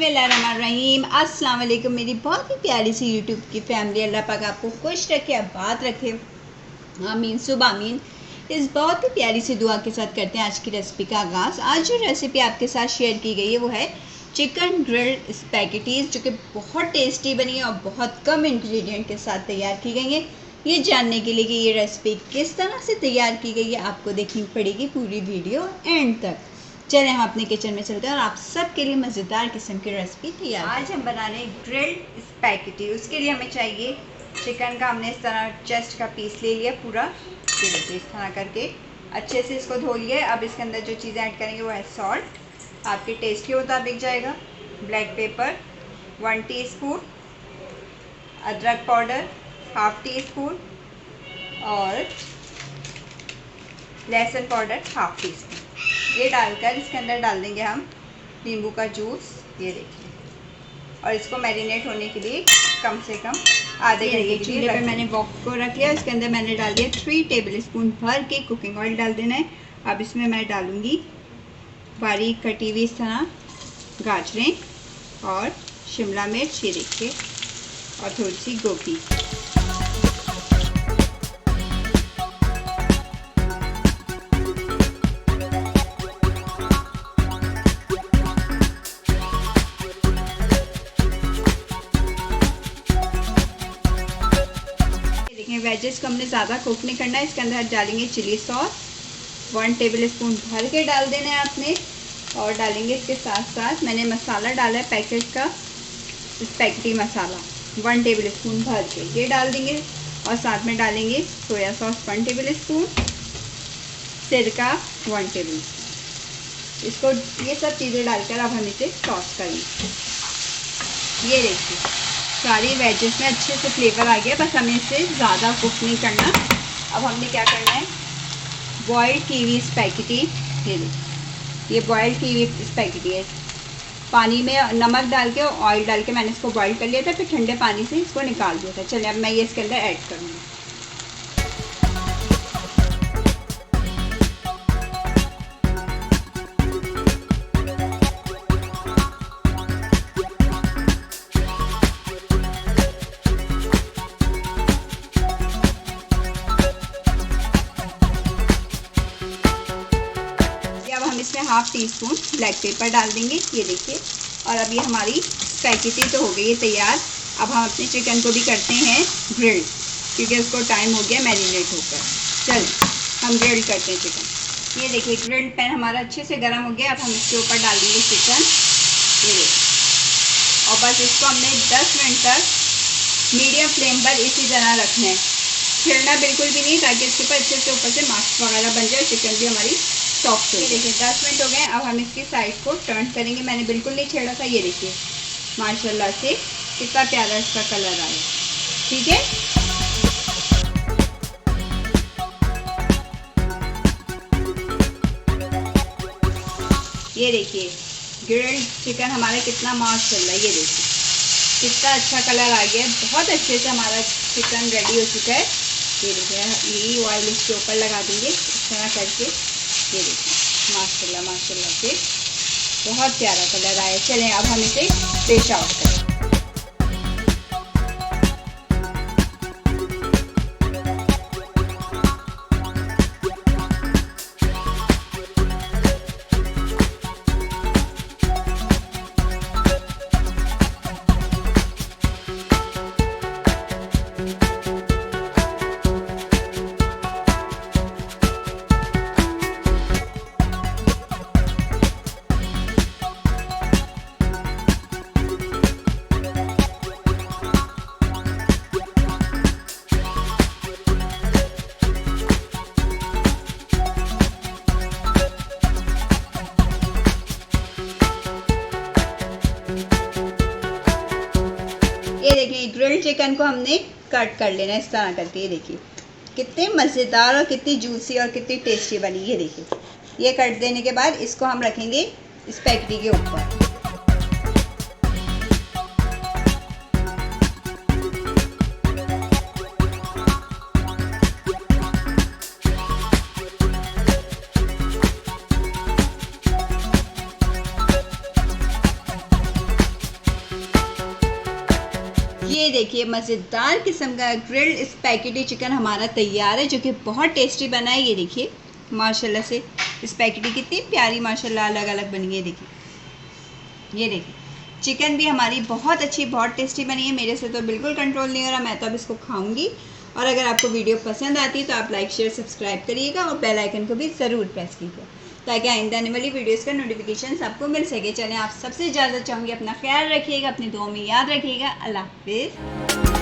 बिस्मिल्लाहिर्रहमानिर्रहीम। अस्सलाम वालेकुम मेरी बहुत ही प्यारी सी यूट्यूब की फैमिली। अल्लाह पाक आपको खुश रखे, आबाद रखे, आमीन सुबह आमीन। इस बहुत ही प्यारी सी दुआ के साथ करते हैं आज की रेसिपी का आगाज़। आज जो रेसिपी आपके साथ शेयर की गई है वो है चिकन ग्रिल्ड स्पैगेटीज़, जो कि बहुत टेस्टी बनी है और बहुत कम इंग्रेडिएंट के साथ तैयार की गई है। ये जानने के लिए कि ये रेसिपी किस तरह से तैयार की गई है आपको देखनी पड़ेगी पूरी वीडियो एंड तक। चलें हम अपने किचन में चलते हैं और आप सबके लिए मज़ेदार किस्म की रेसिपी तैयार। आज हम बना रहे हैं ग्रिल्ड स्पैगेटी। उसके लिए हमें चाहिए चिकन का, हमने इस तरह चेस्ट का पीस ले लिया पूरा, ये देखिए इस तरह करके अच्छे से इसको धो लिया। अब इसके अंदर जो चीज़ें ऐड करेंगे वो है सॉल्ट आपके टेस्ट के मुताबिक जाएगा, ब्लैक पेपर 1 टीस्पून, अदरक पाउडर 1/2 टीस्पून और लहसुन पाउडर 1/2 टीस्पून। ये डालकर इसके अंदर डाल देंगे हम नींबू का जूस, ये देखिए, और इसको मैरिनेट होने के लिए कम से कम आधे घंटे के लिए पे मैंने वॉक को रख लिया। इसके अंदर मैंने डाल दिया 3 टेबलस्पून भर के कुकिंग ऑयल डाल देना है। अब इसमें मैं डालूँगी बारीक कटी हुई इस तरह गाजरें और शिमला मिर्च, ये देखिए, और थोड़ी सी गोभी। वेजेस को हमने ज़्यादा कुक नहीं करना है। इसके अंदर डालेंगे चिली सॉस 1 टेबलस्पून भर के डाल देना है आपने, और डालेंगे इसके साथ साथ मैंने मसाला डाला है पैकेट का स्पैगेटी मसाला 1 टेबलस्पून भर के, ये डाल देंगे। और साथ में डालेंगे सोया सॉस 1 टेबलस्पून, सिरका 1 टेबलस्पून। इसको ये सब चीज़ें डालकर अब हम इसे टॉस करेंगे। ये देखिए सारी वेजेस में अच्छे से फ्लेवर आ गया, बस हमें इसे ज़्यादा कुक नहीं करना। अब हमने क्या करना है, बॉइल्ड की हुई स्पैगेटी, ये देखिए ये बॉइल्ड की हुई स्पैगेटी है। पानी में नमक डाल के और ऑयल डाल के मैंने इसको बॉइल कर लिया था, फिर ठंडे पानी से इसको निकाल दिया था। चलिए अब मैं ये इसके अंदर ऐड करूँगी। इसमें 1/2 टीस्पून ब्लैक पेपर डाल देंगे, ये देखिए। और अब ये हमारी स्पैगेटी तो हो गई है तैयार। अब हम अपने चिकन को भी करते हैं ग्रिल्ड, क्योंकि उसको टाइम हो गया मैरिनेट होकर। चलिए हम ग्रिल्ड करते हैं चिकन। ये देखिए ग्रिल्ड पैन हमारा अच्छे से गर्म हो गया। अब हम इसके ऊपर डाल देंगे चिकन, ये देखिए, और बस इसको हमने 10 मिनट तक मीडियम फ्लेम पर इसी तरह रखना है, छिड़ना बिल्कुल भी नहीं, ताकि इसके ऊपर अच्छे से ऊपर से मास्क वगैरह बन जाए, चिकन भी हमारी सॉफ्ट हो। ये देखिए 10 मिनट हो गए। अब हम इसकी साइड को टर्न करेंगे। मैंने बिल्कुल नहीं छेड़ा था, ये देखिए माशाल्लाह से कितना प्यारा इसका कलर आया। ठीक है, ये देखिए ग्रिल्ड चिकन हमारा कितना माशाल्लाह, ये देखिए कितना अच्छा कलर आ गया है। बहुत अच्छे से हमारा चिकन रेडी हो चुका है। ये देखिए यही ऑयल इसके ऊपर लगा देंगे इस तरह करके, ये देखिए माशाल्लाह माशाल्लाह से बहुत प्यारा कलर आया। चलें अब हम इसे डिश आउट करें। ये देखिए ग्रिल्ड चिकन को हमने कट कर लेना इस तरह करके। ये देखिए कितने मज़ेदार और कितनी जूसी और कितनी टेस्टी बनी। ये देखिए ये कट देने के बाद इसको हम रखेंगे स्पैगेटी के ऊपर। देखिए मज़ेदार किस्म का ग्रिल्ड स्पैगेटी चिकन हमारा तैयार है, जो कि बहुत टेस्टी बना है। ये देखिए माशाल्लाह से स्पैगेटी कितनी प्यारी माशाल्लाह अलग अलग बनी है। देखिए ये देखिए चिकन भी हमारी बहुत अच्छी, बहुत टेस्टी बनी है। मेरे से तो बिल्कुल कंट्रोल नहीं हो रहा, मैं तो अब इसको खाऊंगी। और अगर आपको वीडियो पसंद आती है तो आप लाइक शेयर सब्सक्राइब करिएगा और बेल आइकन को भी ज़रूर प्रेस कीजिएगा, ताकि आइंदा आने वाली वीडियोस का नोटिफिकेशन आपको मिल सके। चलें, आप सबसे इजाज़त चाहूँगी, अपना ख्याल रखिएगा, अपनी दुआ में याद रखिएगा। अल्लाह हाफिज़।